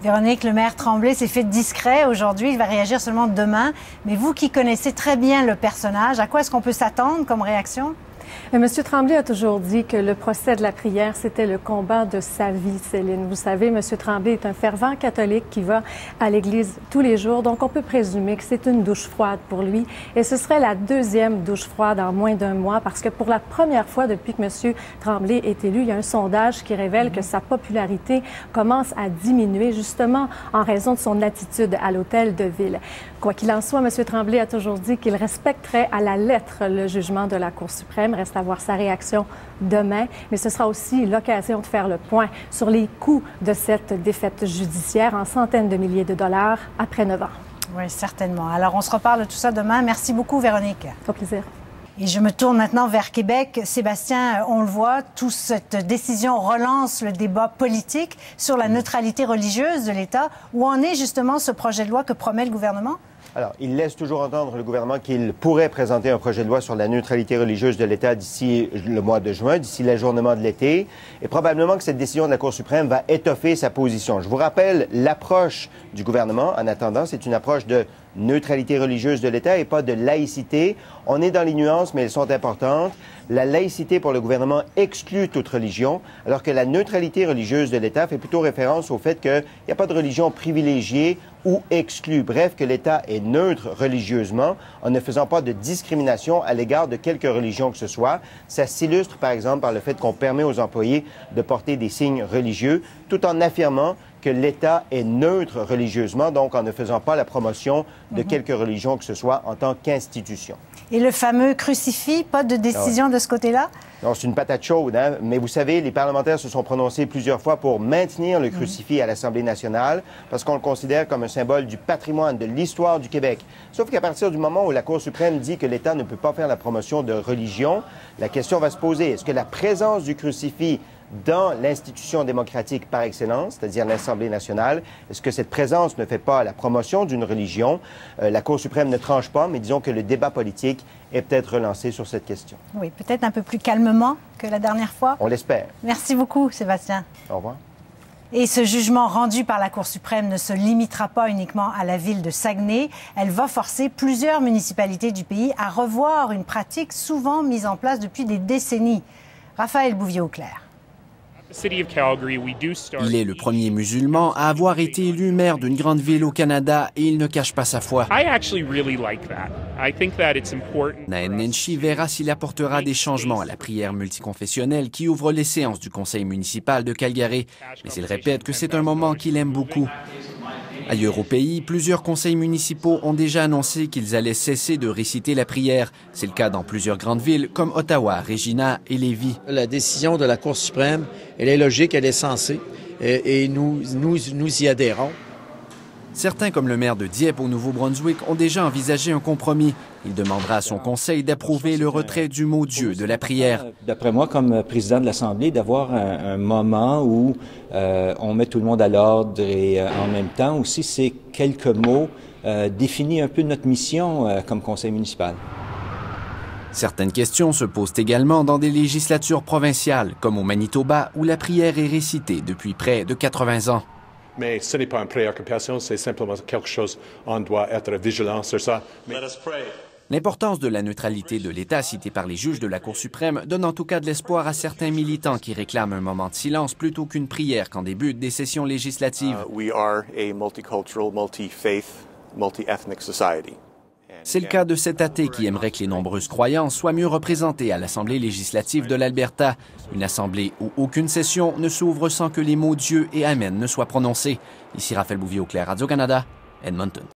Véronique, le maire Tremblay s'est fait discret aujourd'hui, il va réagir seulement demain. Mais vous qui connaissez très bien le personnage, à quoi est-ce qu'on peut s'attendre comme réaction? Monsieur Tremblay a toujours dit que le procès de la prière, c'était le combat de sa vie, Céline. Vous savez, Monsieur Tremblay est un fervent catholique qui va à l'église tous les jours, donc on peut présumer que c'est une douche froide pour lui. Et ce serait la deuxième douche froide en moins d'un mois, parce que pour la première fois depuis que Monsieur Tremblay est élu, il y a un sondage qui révèle que sa popularité commence à diminuer, justement en raison de son attitude à l'hôtel de ville. Quoi qu'il en soit, Monsieur Tremblay a toujours dit qu'il respecterait à la lettre le jugement de la Cour suprême. Reste à voir sa réaction demain, mais ce sera aussi l'occasion de faire le point sur les coûts de cette défaite judiciaire en centaines de milliers de dollars après 9 ans. Oui, certainement. Alors, on se reparle de tout ça demain. Merci beaucoup, Véronique. Au plaisir. Et je me tourne maintenant vers Québec. Sébastien, on le voit, toute cette décision relance le débat politique sur la neutralité religieuse de l'État. Où en est justement ce projet de loi que promet le gouvernement? Alors, il laisse toujours entendre le gouvernement qu'il pourrait présenter un projet de loi sur la neutralité religieuse de l'État d'ici le mois de juin, d'ici l'ajournement de l'été. Et probablement que cette décision de la Cour suprême va étoffer sa position. Je vous rappelle l'approche du gouvernement. En attendant, c'est une approche de neutralité religieuse de l'État et pas de laïcité. On est dans les nuances, mais elles sont importantes. La laïcité pour le gouvernement exclut toute religion, alors que la neutralité religieuse de l'État fait plutôt référence au fait qu'il n'y a pas de religion privilégiée ou exclue. Bref, que l'État est neutre religieusement en ne faisant pas de discrimination à l'égard de quelque religion que ce soit. Ça s'illustre par exemple par le fait qu'on permet aux employés de porter des signes religieux tout en affirmant que l'État est neutre religieusement, donc en ne faisant pas la promotion de quelque religion que ce soit en tant qu'institution. Et le fameux crucifix, pas de décision de ce côté-là? Non, c'est une patate chaude, hein? Mais vous savez, les parlementaires se sont prononcés plusieurs fois pour maintenir le crucifix à l'Assemblée nationale parce qu'on le considère comme un symbole du patrimoine, de l'histoire du Québec. Sauf qu'à partir du moment où la Cour suprême dit que l'État ne peut pas faire la promotion de religion, la question va se poser, est-ce que la présence du crucifix dans l'institution démocratique par excellence, c'est-à-dire l'Assemblée nationale, est-ce que cette présence ne fait pas la promotion d'une religion? La Cour suprême ne tranche pas, mais disons que le débat politique est peut-être relancé sur cette question. Oui, peut-être un peu plus calmement que la dernière fois. On l'espère. Merci beaucoup, Sébastien. Au revoir. Et ce jugement rendu par la Cour suprême ne se limitera pas uniquement à la ville de Saguenay. Elle va forcer plusieurs municipalités du pays à revoir une pratique souvent mise en place depuis des décennies. Raphaël Bouvier-Auclair. Il est le premier musulman à avoir été élu maire d'une grande ville au Canada et il ne cache pas sa foi. Naed Nenshi verra s'il apportera des changements à la prière multiconfessionnelle qui ouvre les séances du conseil municipal de Calgary. Mais il répète que c'est un moment qu'il aime beaucoup. Ailleurs au pays, plusieurs conseils municipaux ont déjà annoncé qu'ils allaient cesser de réciter la prière. C'est le cas dans plusieurs grandes villes comme Ottawa, Regina et Lévis. La décision de la Cour suprême, elle est logique, elle est sensée et nous y adhérons. Certains, comme le maire de Dieppe au Nouveau-Brunswick, ont déjà envisagé un compromis. Il demandera à son conseil d'approuver le retrait du mot Dieu de la prière. D'après moi, comme président de l'Assemblée, d'avoir un moment où on met tout le monde à l'ordre et en même temps aussi, ces quelques mots définissent un peu notre mission comme conseil municipal. Certaines questions se posent également dans des législatures provinciales, comme au Manitoba, où la prière est récitée depuis près de 80 ans. Mais ce n'est pas une préoccupation, c'est simplement quelque chose, on doit être vigilant sur ça. L'importance de la neutralité de l'État citée par les juges de la Cour suprême donne en tout cas de l'espoir à certains militants qui réclament un moment de silence plutôt qu'une prière quand débutent des sessions législatives. C'est le cas de cet athée qui aimerait que les nombreuses croyances soient mieux représentées à l'Assemblée législative de l'Alberta. Une assemblée où aucune session ne s'ouvre sans que les mots Dieu et Amen ne soient prononcés. Ici Raphaël Bouvier-Auclair, Radio-Canada, Edmonton.